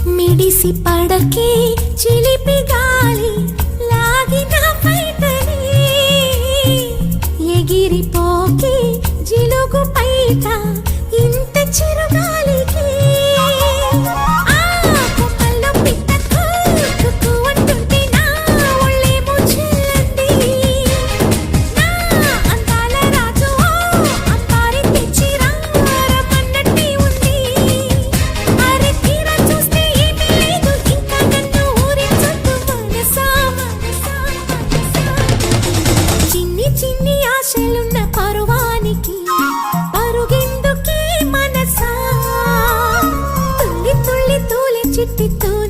మిడిసి పడకే చిలిపి గాలి లాగిన పైటని ఎగిరిపోకే జిలుగు పైట ఇంత చిరుగాలికి చిన్ని ఆశలున్న పరువానికి పరుగెందుకే మనసా తుల్లి తుల్లి తూలి చిట్టి తూలి